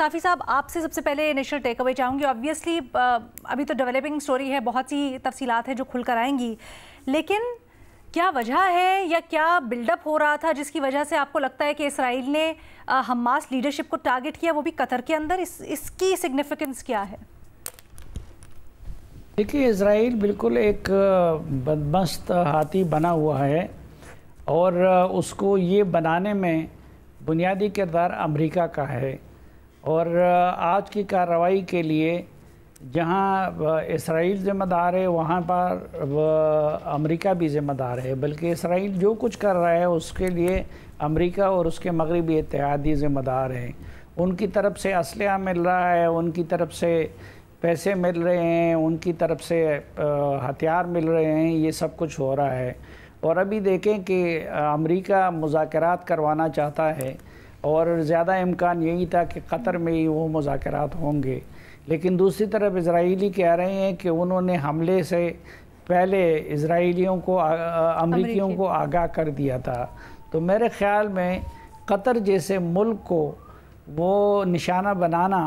साफ़ी साहब, आपसे सबसे पहले इनिशियल टेक अवे चाहूँगी। ऑब्वियसली अभी तो डेवलपिंग स्टोरी है, बहुत सी तफसीलात हैं जो खुलकर आएंगी, लेकिन क्या वजह है या क्या बिल्डअप हो रहा था जिसकी वजह से आपको लगता है कि इसराइल ने हमास लीडरशिप को टारगेट किया, वो भी कतर के अंदर? इसकी सिग्निफिकेंस क्या है? देखिए, इसराइल बिल्कुल एक बदमस्त हाथी बना हुआ है और उसको ये बनाने में बुनियादी किरदार अमेरिका का है। और आज की कार्रवाई के लिए जहां इसराइल ज़िम्मेदार है, वहां पर अमेरिका भी ज़िम्मेदार है। बल्कि इसराइल जो कुछ कर रहा है उसके लिए अमेरिका और उसके मगरबी इत्तेहादी ज़िम्मेदार हैं। उनकी तरफ से असलहा मिल रहा है, उनकी तरफ से पैसे मिल रहे हैं, उनकी तरफ से हथियार मिल रहे हैं, ये सब कुछ हो रहा है। और अभी देखें कि अमेरिका मुज़ाकरात करवाना चाहता है और ज़्यादा इम्कान यही था कि कतर में ही वो मुज़ाकरात होंगे, लेकिन दूसरी तरफ इजरायली कह रहे हैं कि उन्होंने हमले से पहले इजरायलियों को अमरीकियों को आगाह कर दिया था। तो मेरे ख़्याल में कतर जैसे मुल्क को वो निशाना बनाना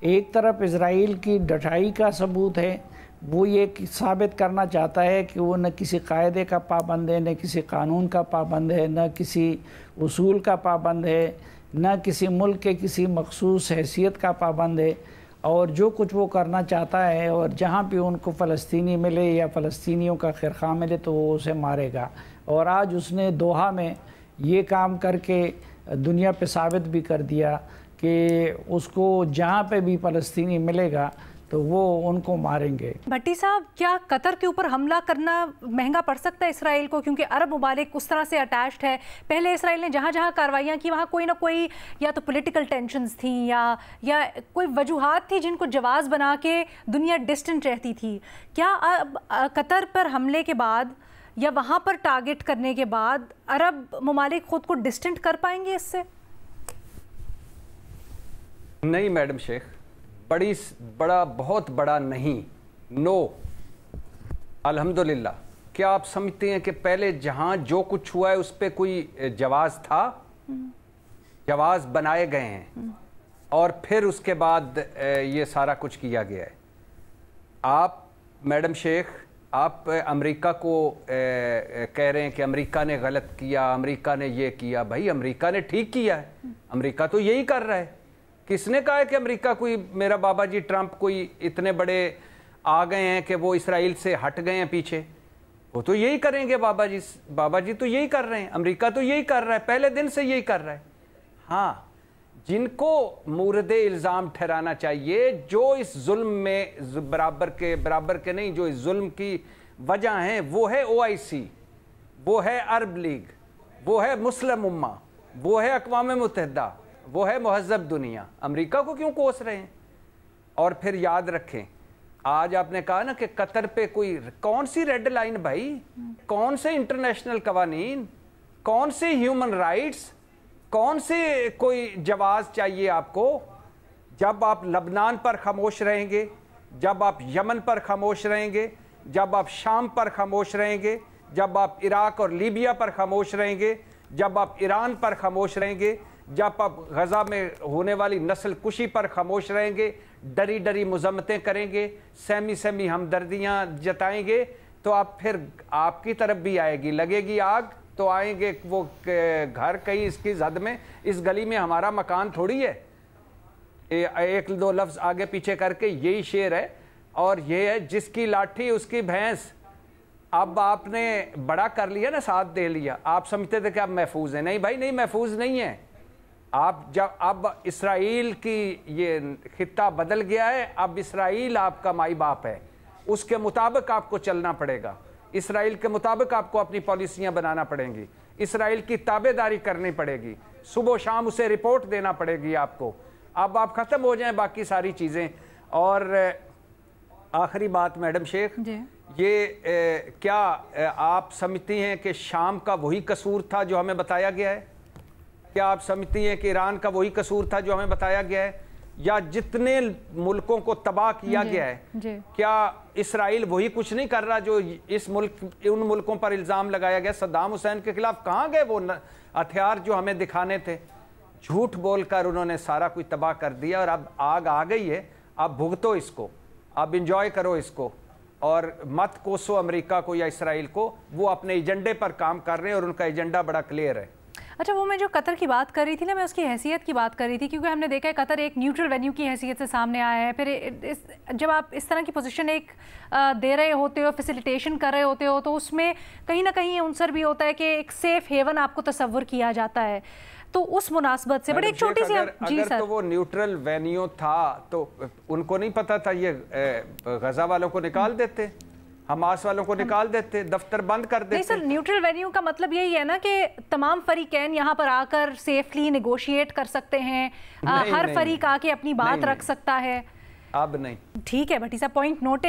एक तरफ इजराइल की डटाई का सबूत है। वो ये साबित करना चाहता है कि वो न किसी कायदे का पाबंद है, न किसी कानून का पाबंद है, न किसी उसूल का पाबंद है, न किसी मुल्क के किसी मखसूस हैसियत का पाबंद है। और जो कुछ वो करना चाहता है और जहाँ भी उनको फ़लस्तीनी मिले या फ़लस्तीनियों का खिरखा मिले तो वो उसे मारेगा। और आज उसने दोहा में ये काम करके दुनिया पे साबित भी कर दिया कि उसको जहाँ पे भी फ़लस्तीनी मिलेगा तो वो उनको मारेंगे। भट्टी साहब, क्या कतर के ऊपर हमला करना महंगा पड़ सकता है इसराइल को, क्योंकि अरब ममालिक उस तरह से अटैच्ड है? पहले इसराइल ने जहाँ जहाँ कार्रवाइयाँ की वहाँ कोई ना कोई या तो पॉलिटिकल टेंशन्स थी या कोई वजूहात थी जिनको जवाज़ बना के दुनिया डिस्टेंट रहती थी। क्या अब कतर पर हमले के बाद या वहाँ पर टारगेट करने के बाद अरब ममालिक खुद को डिस्टेंट कर पाएंगे इससे? नहीं मैडम शेख, बहुत बड़ा नहीं, नो, अल्हम्दुलिल्लाह। क्या आप समझते हैं कि पहले जहां जो कुछ हुआ है उस पर कोई जवाज था? जवाज बनाए गए हैं और फिर उसके बाद ये सारा कुछ किया गया है। आप मैडम शेख, आप अमेरिका को कह रहे हैं कि अमेरिका ने गलत किया, अमेरिका ने ये किया। भाई, अमेरिका ने ठीक किया है, अमेरिका तो यही कर रहा है। किसने कहा है कि अमेरिका कोई, मेरा बाबा जी ट्रंप कोई इतने बड़े आ गए हैं कि वो इसराइल से हट गए हैं पीछे? वो तो यही करेंगे। बाबा जी तो यही कर रहे हैं, अमेरिका तो यही कर रहा है, पहले दिन से यही कर रहा है। हाँ, जिनको मुर्दे इल्ज़ाम ठहराना चाहिए, जो इस जुल्म में बराबर के नहीं, जो इस जुल्म की वजह हैं, वो है OIC, वो है अरब लीग, वो है मुस्लिम उम्मा, वो है अक़वाम मुत्तहिदा, वो है महज़ब दुनिया। अमेरिका को क्यों कोस रहे हैं? और फिर याद रखें, आज आपने कहा ना कि कतर पे कौन सी रेड लाइन भाई, कौन से इंटरनेशनल कवानीन, कौन से ह्यूमन राइट्स, कौन से कोई जवाज चाहिए आपको? जब आप लबनान पर खामोश रहेंगे, जब आप यमन पर खामोश रहेंगे, जब आप शाम पर खामोश रहेंगे, जब आप इराक और लीबिया पर खामोश रहेंगे, जब आप ईरान पर खामोश रहेंगे, जब आप गजा में होने वाली नस्ल कुशी पर खामोश रहेंगे, डरी डरी मुज़म्मतें करेंगे, सहमी हमदर्दियाँ जताएंगे, तो आप फिर आपकी तरफ भी आएगी, लगेगी आग तो आएंगे वो घर कहीं इसकी जद में, इस गली में हमारा मकान थोड़ी है। एक दो लफ्ज़ आगे पीछे करके यही शेर है। और ये है, जिसकी लाठी उसकी भैंस। अब आपने बड़ा कर लिया ना, साथ दे लिया, आप समझते थे कि आप महफूज हैं। नहीं भाई, नहीं, महफूज नहीं है आप। जब अब इसराइल की ये खित्ता बदल गया है, अब इसराइल आपका माई बाप है, उसके मुताबिक आपको चलना पड़ेगा, इसराइल के मुताबिक आपको अपनी पॉलिसियां बनाना पड़ेंगी, इसराइल की ताबेदारी करनी पड़ेगी, सुबह शाम उसे रिपोर्ट देना पड़ेगी आपको। अब आप ख़त्म हो जाएं बाकी सारी चीज़ें। और आखिरी बात मैडम शेख, ये क्या आप समझती हैं कि शाम का वही कसूर था जो हमें बताया गया है? क्या आप समझती हैं कि ईरान का वही कसूर था जो हमें बताया गया है? या जितने मुल्कों को तबाह किया गया है, क्या इसराइल वही कुछ नहीं कर रहा जो उन मुल्कों पर इल्ज़ाम लगाया गया? सद्दाम हुसैन के खिलाफ कहाँ गए वो हथियार जो हमें दिखाने थे? झूठ बोलकर उन्होंने सारा कुछ तबाह कर दिया और अब आग आ गई है, अब भुगतो इसको, अब इंजॉय करो इसको और मत कोसो अमेरिका को या इसराइल को। वो अपने एजेंडे पर काम कर रहे हैं और उनका एजेंडा बड़ा क्लियर है। अच्छा, वो मैं जो कतर की बात कर रही थी ना, मैं उसकी हैसियत की बात कर रही थी, क्योंकि हमने देखा है कतर एक न्यूट्रल वेन्यू की हैसियत से सामने आया है। फिर जब आप इस तरह की पोजीशन एक दे रहे होते हो, फैसिलिटेशन कर रहे होते हो, तो उसमें कहीं ना कहीं अंसर भी होता है कि एक सेफ हेवन आपको तस्वर किया जाता है। तो उस मुनासबत से बड़ी एक छोटी सी अगर तो वो न्यूट्रल वेन्यू था तो उनको नहीं पता था, ये गजा वालों को निकाल देते, हमास वालों को निकाल देते, दफ्तर बंद कर देते। नहीं सर, न्यूट्रल वेन्यू का मतलब यही है ना कि तमाम फरीकैन यहाँ पर आकर सेफली नेगोशिएट कर सकते हैं, हर फरीक आके अपनी बात रख सकता है। अब नहीं, ठीक है भट्टी साहब, पॉइंट नोटेड।